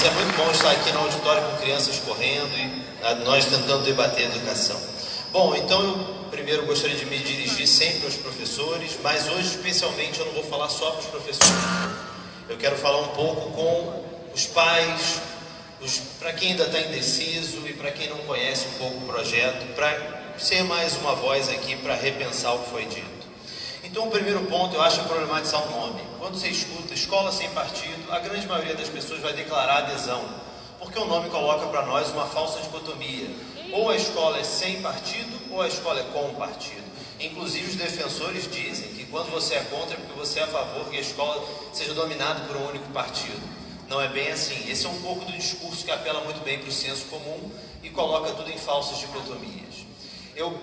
mas é muito bom estar aqui no auditório com crianças correndo e nós tentando debater educação. Bom, então eu primeiro gostaria de me dirigir sempre aos professores, mas hoje especialmente eu não vou falar só para os professores. Eu quero falar um pouco com os pais, para quem ainda está indeciso e para quem não conhece um pouco o projeto, para ser mais uma voz aqui para repensar o que foi dito. Então, o primeiro ponto, eu acho, é problematizar o nome. Quando você escuta escola sem partido, a grande maioria das pessoas vai declarar adesão, porque o nome coloca para nós uma falsa dicotomia. Ou a escola é sem partido, ou a escola é com partido. Inclusive, os defensores dizem que quando você é contra, é porque você é a favor que a escola seja dominada por um único partido. Não é bem assim. Esse é um pouco do discurso que apela muito bem para o senso comum e coloca tudo em falsas dicotomias.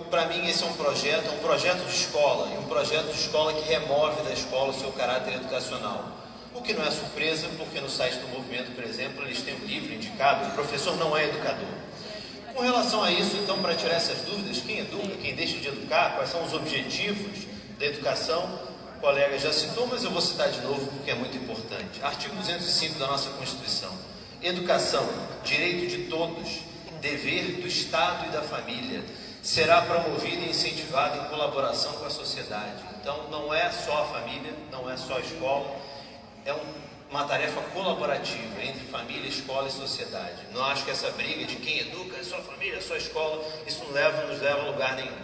Para mim, esse é um projeto de escola, e um projeto de escola que remove da escola o seu caráter educacional. O que não é surpresa, porque no site do movimento, por exemplo, eles têm um livro indicado, o professor não é educador. Com relação a isso, então, para tirar essas dúvidas, quem educa, quem deixa de educar, quais são os objetivos da educação, o colega já citou, mas eu vou citar de novo porque é muito importante. Artigo 205 da nossa Constituição. Educação, direito de todos, dever do Estado e da família, será promovida e incentivada em colaboração com a sociedade. Então, não é só a família, não é só a escola, é uma tarefa colaborativa entre família, escola e sociedade. Não acho que essa briga de quem educa é só a família, é só a escola, isso não nos leva a lugar nenhum.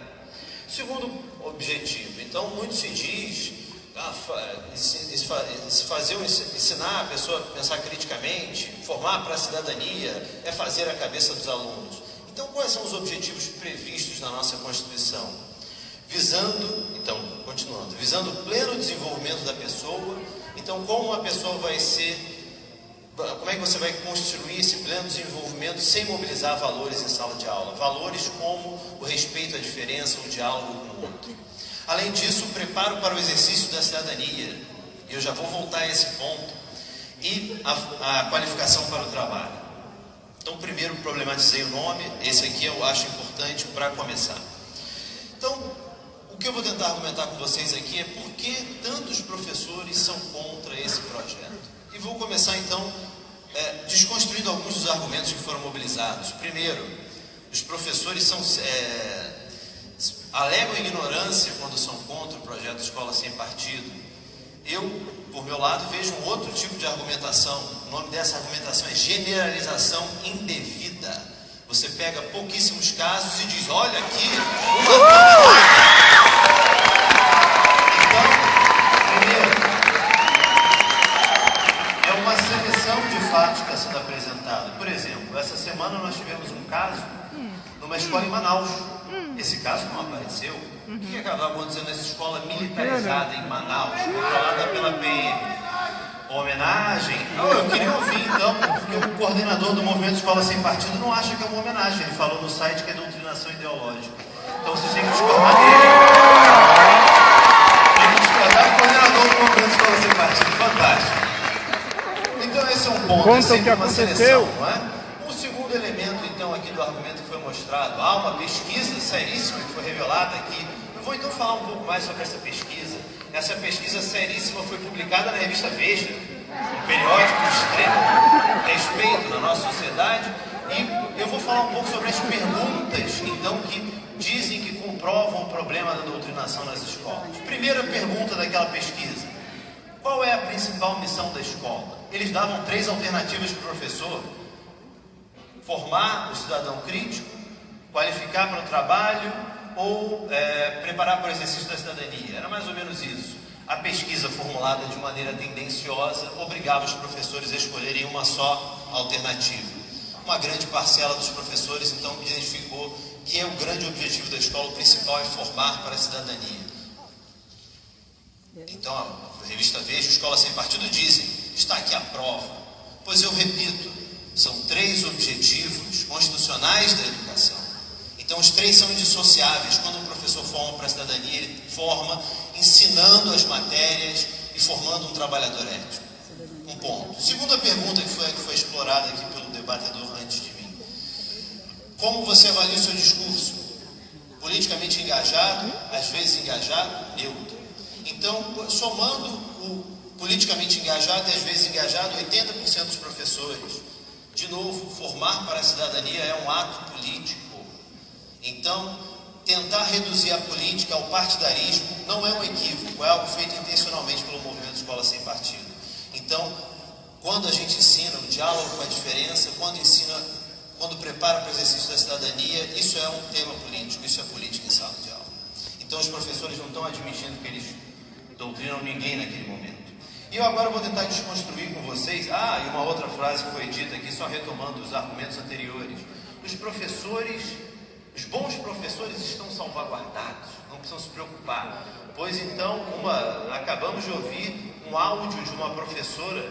Segundo objetivo, então, muito se diz, ensinar a pessoa a pensar criticamente, formar para a cidadania, é fazer a cabeça dos alunos. Então, quais são os objetivos previstos na nossa Constituição? Visando o pleno desenvolvimento da pessoa. Então, como é que você vai construir esse pleno desenvolvimento sem mobilizar valores em sala de aula? Valores como o respeito à diferença, o diálogo com o outro. Além disso, o preparo para o exercício da cidadania. Eu já vou voltar a esse ponto. E a qualificação para o trabalho. Então, primeiro problematizei o nome, esse aqui eu acho importante para começar. Então, o que eu vou tentar argumentar com vocês aqui é por que tantos professores são contra esse projeto. E vou começar, então, desconstruindo alguns dos argumentos que foram mobilizados. Primeiro, os professores alegam ignorância quando são contra o projeto Escola Sem Partido. Eu, por meu lado, vejo um outro tipo de argumentação. O nome dessa argumentação é generalização indevida. Você pega pouquíssimos casos e diz, olha aqui, Então, primeiro, é uma seleção de fatos que está sendo apresentada. Por exemplo, essa semana nós tivemos um caso numa escola em Manaus. Esse caso não apareceu. O que acabou acontecendo nessa escola militarizada em Manaus, controlada pela PM? Homenagem? Eu queria ouvir então, porque o coordenador do movimento Escola Sem Partido não acha que é uma homenagem. Ele falou no site que é doutrinação ideológica. Então vocês têm que discordar dele. Tem que discordar do coordenador do movimento Escola Sem Partido. Fantástico. Então esse é um ponto, é sempre uma seleção, não é? O segundo elemento, então, aqui do argumento que foi mostrado, há uma pesquisa seríssima que foi revelada aqui. Eu vou então falar um pouco mais sobre essa pesquisa. Essa pesquisa seríssima foi publicada na revista Veja, um periódico de extremo respeito na nossa sociedade, e eu vou falar um pouco sobre as perguntas, então, que dizem que comprovam o problema da doutrinação nas escolas. Primeira pergunta daquela pesquisa: qual é a principal missão da escola? Eles davam 3 alternativas para o professor: formar o cidadão crítico, qualificar para o trabalho ou preparar para o exercício da cidadania. Era mais ou menos isso. A pesquisa, formulada de maneira tendenciosa, obrigava os professores a escolherem uma só alternativa. Uma grande parcela dos professores, então, identificou que o grande objetivo da escola, o principal, é formar para a cidadania. Então, a revista Veja, Escola Sem Partido, dizem, está aqui a prova. Pois eu repito, são 3 objetivos constitucionais da educação. Então, os 3 são indissociáveis. Quando um professor forma para a cidadania, ele forma ensinando as matérias e formando um trabalhador ético. Um ponto. Segunda pergunta que foi explorada aqui pelo debatedor antes de mim. Como você avalia o seu discurso? Politicamente engajado, às vezes engajado, neutro. Então, somando o politicamente engajado e às vezes engajado, 80% dos professores De novo, formar para a cidadania é um ato político. Então, tentar reduzir a política ao partidarismo não é um equívoco, é algo feito intencionalmente pelo movimento Escola Sem Partido. Então, quando a gente ensina o diálogo com a diferença, quando prepara para o exercício da cidadania, isso é um tema político, isso é política em sala de aula. Então, os professores não estão admitindo que eles doutrinam ninguém naquele momento. E eu agora vou tentar desconstruir com vocês. E uma outra frase que foi dita aqui, só retomando os argumentos anteriores. Os bons professores estão salvaguardados, não precisam se preocupar. Pois então, acabamos de ouvir um áudio de uma professora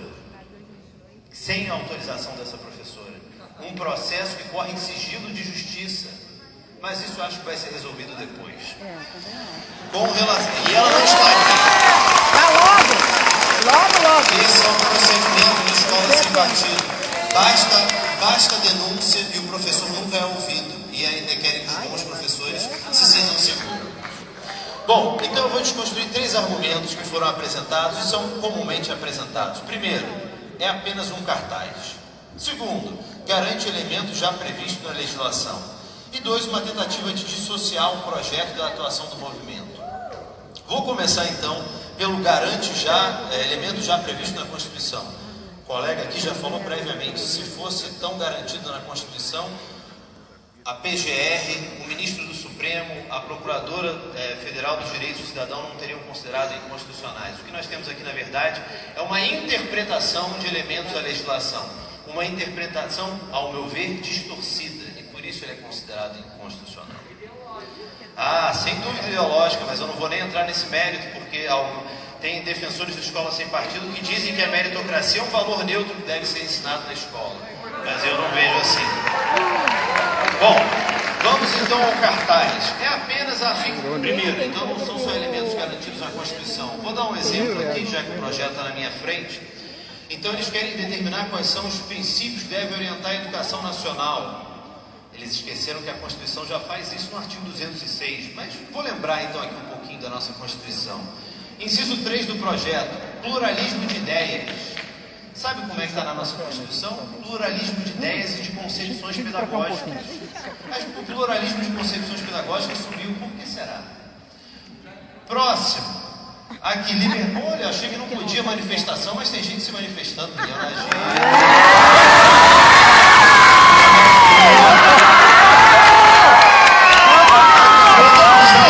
sem autorização dessa professora. Um processo que corre em sigilo de justiça. Mas isso eu acho que vai ser resolvido depois. E ela não está aqui. Tá logo. Esse é o procedimento da Escola Sem Partido. Basta a denúncia e o professor nunca é ouvido. E ainda querem que os bons professores se sintam seguros. Bom, então eu vou desconstruir 3 argumentos que foram apresentados e são comumente apresentados. Primeiro, é apenas um cartaz. Segundo, garante elementos já previstos na legislação. E 2, uma tentativa de dissociar o projeto da atuação do movimento. Vou começar então pelo garante elemento já previsto na Constituição. O colega aqui já falou previamente, se fosse tão garantido na Constituição, a PGR, o ministro do Supremo, a Procuradora Federal dos Direitos do Cidadão não teriam considerado inconstitucionais. O que nós temos aqui, na verdade, é uma interpretação de elementos da legislação. Uma interpretação, ao meu ver, distorcida, e por isso ele é considerado inconstitucional. Sem dúvida ideológica, mas eu não vou nem entrar nesse mérito, porque tem defensores da Escola Sem Partido que dizem que a meritocracia é um valor neutro que deve ser ensinado na escola. Mas eu não vejo assim. Bom, vamos então ao cartaz. É apenas primeiro, então não são só elementos garantidos na Constituição. Vou dar um exemplo aqui, já que o projeto está na minha frente. Então eles querem determinar quais são os princípios que devem orientar a educação nacional. Eles esqueceram que a Constituição já faz isso no artigo 206, mas vou lembrar então aqui um pouquinho da nossa Constituição. Inciso 3 do projeto, pluralismo de ideias. Sabe como é que está na nossa Constituição? Pluralismo de ideias e de concepções pedagógicas. Mas o pluralismo de concepções pedagógicas subiu, por que será? Próximo. Aqui, olha, achei que não podia manifestação, mas tem gente se manifestando.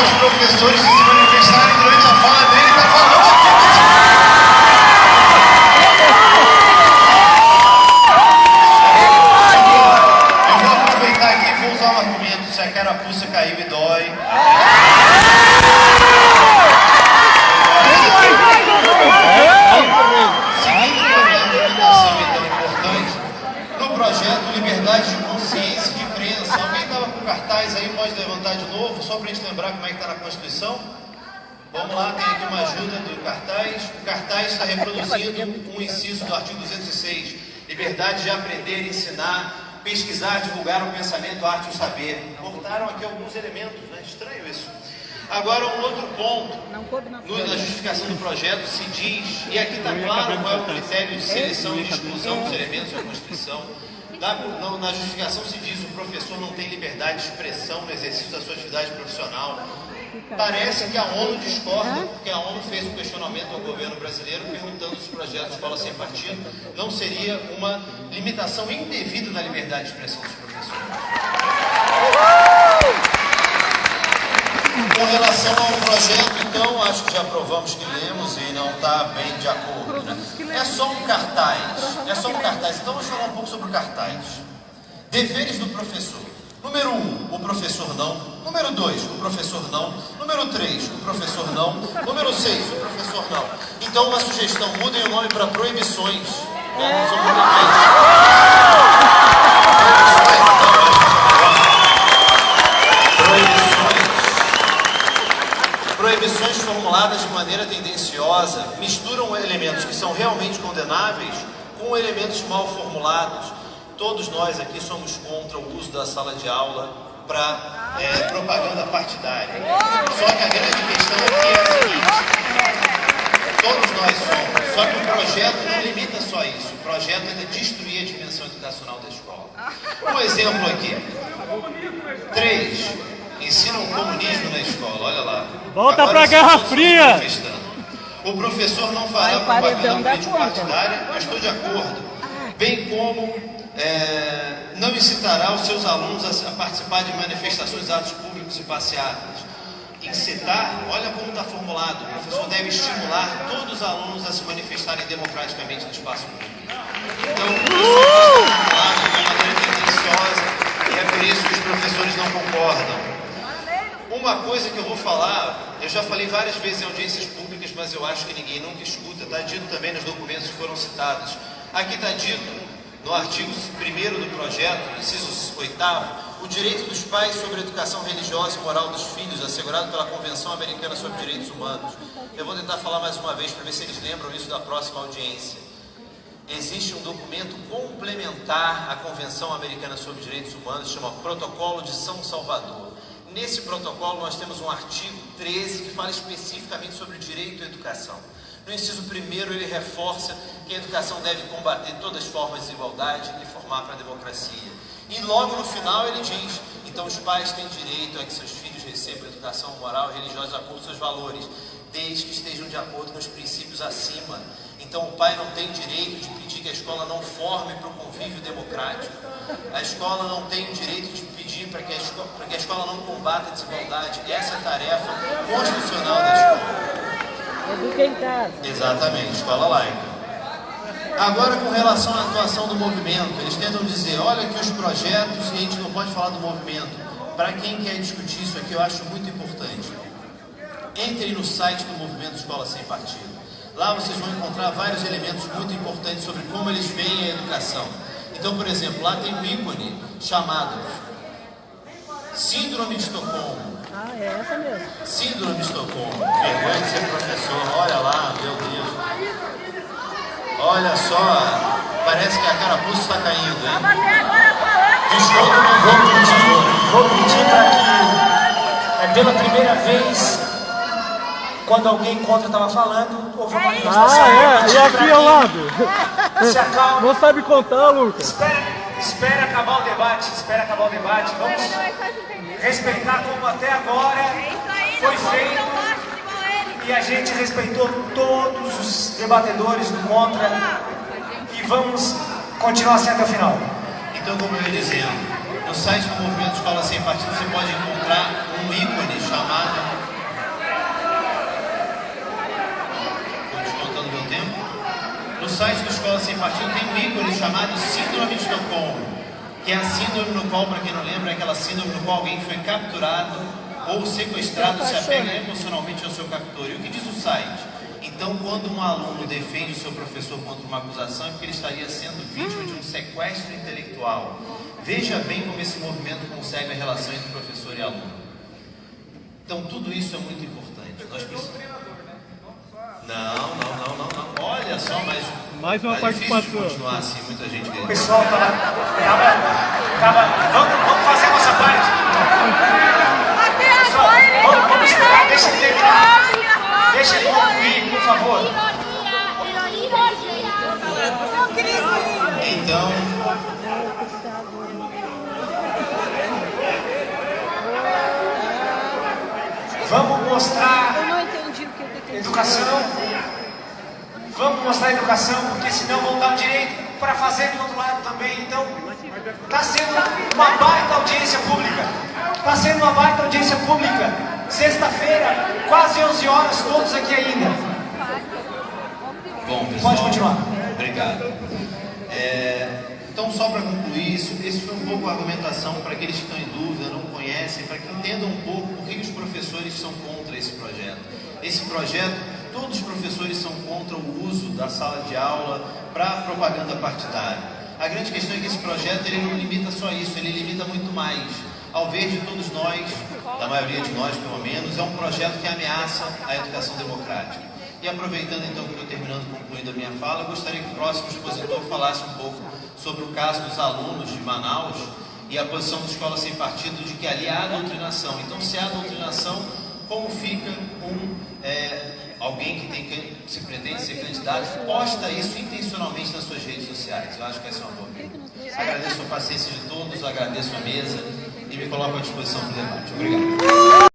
Os professores se manifestarem durante a fala dele, está falando aqui. Eu vou aproveitar aqui e vou usar um argumento. Se a carapuça caiu e dói. Liberdade de consciência, de crença. Alguém estava com cartaz aí, pode levantar de novo, só para a gente lembrar como é que está na Constituição? Vamos lá, tem aqui uma ajuda do cartaz. O cartaz está reproduzindo um inciso do artigo 206. Liberdade de aprender, ensinar, pesquisar, divulgar o pensamento, a arte e o saber. Cortaram aqui alguns elementos, né? Estranho isso. Agora, um outro ponto, na justificação do projeto se diz, e aqui está claro qual é o critério de seleção e de exclusão dos elementos da Constituição. Na justificação se diz que o professor não tem liberdade de expressão no exercício da sua atividade profissional. Parece que a ONU discorda, porque a ONU fez um questionamento ao governo brasileiro perguntando se o projeto de Escola Sem Partido não seria uma limitação indevida da liberdade de expressão dos professores. Com relação ao projeto, então, acho que já provamos que lemos e não está bem de acordo, né? É só um cartaz, Então, vamos falar um pouco sobre o cartaz. Deveres do professor. Número 1, o professor não. Número 2, o professor não. Número 3, o professor não. Número 6, o professor não. Então, uma sugestão, mudem o nome para proibições. São proibições formuladas de maneira tendenciosa misturam elementos que são realmente condenáveis com elementos mal formulados. Todos nós aqui somos contra o uso da sala de aula para propaganda partidária. Só que a grande questão aqui é a seguinte: Todos nós somos. Só que o projeto não limita só isso. O projeto é destruir a dimensão educacional da escola. Um exemplo aqui. 3. Ensinam o comunismo na escola. Olha lá. Volta para a Guerra Fria. O professor não fará propaganda político-partidária, eu estou de acordo. Bem como não incitará os seus alunos a participar de manifestações, atos públicos e passeatas. Incitar, olha como está formulado. O professor deve estimular todos os alunos a se manifestarem democraticamente no espaço público. Então, isso está formulado de uma maneira tendenciosa e é por isso que os professores não concordam. Uma coisa que eu vou falar, eu já falei várias vezes em audiências públicas, mas eu acho que ninguém nunca escuta, está dito também nos documentos que foram citados. Aqui está dito, no artigo 1º do projeto, inciso 8º, o direito dos pais sobre a educação religiosa e moral dos filhos, assegurado pela Convenção Americana sobre Direitos Humanos. Eu vou tentar falar mais uma vez, para ver se eles lembram isso da próxima audiência. Existe um documento complementar à Convenção Americana sobre Direitos Humanos, chama Protocolo de São Salvador. Nesse protocolo nós temos um artigo 13 que fala especificamente sobre o direito à educação. No inciso 1º ele reforça que a educação deve combater todas as formas de desigualdade e formar para a democracia. E logo no final ele diz, então os pais têm direito a que seus filhos recebam educação moral e religiosa de acordo com seus valores, desde que estejam de acordo com os princípios acima. Então o pai não tem direito de pedir que a escola não forme para o convívio democrático. A escola não tem o direito de pedir para que a escola não combata a desigualdade. Essa é a tarefa constitucional da escola. Educa em casa. Exatamente, escola laica. Agora, com relação à atuação do movimento, eles tentam dizer, olha que os projetos, e a gente não pode falar do movimento. Para quem quer discutir isso aqui, eu acho muito importante. Entrem no site do Movimento Escola Sem Partido. Lá vocês vão encontrar vários elementos muito importantes sobre como eles veem a educação. Então, por exemplo, lá tem um ícone chamado Síndrome de Estocolmo. Ah, é essa mesmo. Síndrome de Estocolmo. Vergonha de ser professor. Olha lá, meu Deus. Olha só, parece que a carapuça está caindo, hein? Desculpa, não vou pedir para que, pela primeira vez, quando alguém contra estava falando, houve uma manifestação. E aqui ao lado? Se acalma. Não sabe contar, Lucas? Espera acabar o debate, Vamos respeitar como até agora foi feito. E a gente respeitou todos os debatedores do contra e vamos continuar assim até o final. Então, como eu ia dizendo, no site do Movimento Escola Sem Partido você pode encontrar um ícone chamado... Estou descontando meu tempo. No site do Escola Sem Partido tem um ícone chamado Síndrome de Estocolmo, que é a síndrome no qual, para quem não lembra, é aquela síndrome no qual alguém foi capturado ou sequestrado, se apega emocionalmente ao seu captor. E o que diz o site? Então, quando um aluno defende o seu professor contra uma acusação, é porque ele estaria sendo vítima de um sequestro intelectual. Veja bem como esse movimento consegue a relação entre professor e aluno. Então, tudo isso é muito importante. Nós precisamos... Não. Olha só, mas... Mais uma participação. Difícil de continuar assim, muita gente querendo. O pessoal vamos fazer a nossa parte. Vamos esperar, deixa ele terminar. Deixa ele concluir, por favor. Então, vamos mostrar Eu não entendi o que eu entendi. educação. Vamos mostrar educação, porque senão vão dar o direito para fazer do outro lado também. Então, está sendo uma baita audiência pública. Sexta-feira, quase 11 horas, todos aqui ainda. bom, pessoal. Pode continuar. Obrigado. Então, só para concluir, esse foi um pouco a argumentação para aqueles que estão em dúvida, não conhecem, para que entendam um pouco por que os professores são contra esse projeto. Esse projeto, todos os professores são contra o uso da sala de aula para propaganda partidária. A grande questão é que esse projeto ele não limita só isso, ele limita muito mais. Ao ver de todos nós, da maioria de nós pelo menos, é um projeto que ameaça a educação democrática. E aproveitando então que estou terminando, concluindo a minha fala, eu gostaria que o próximo expositor falasse um pouco sobre o caso dos alunos de Manaus e a posição da Escola Sem Partido de que ali há doutrinação. Então, se há doutrinação, como fica alguém que se pretende ser candidato, posta isso intencionalmente nas suas redes sociais. Eu acho que essa é uma boa medida. Agradeço a paciência de todos, agradeço a mesa e me coloco à disposição para o debate. Obrigado.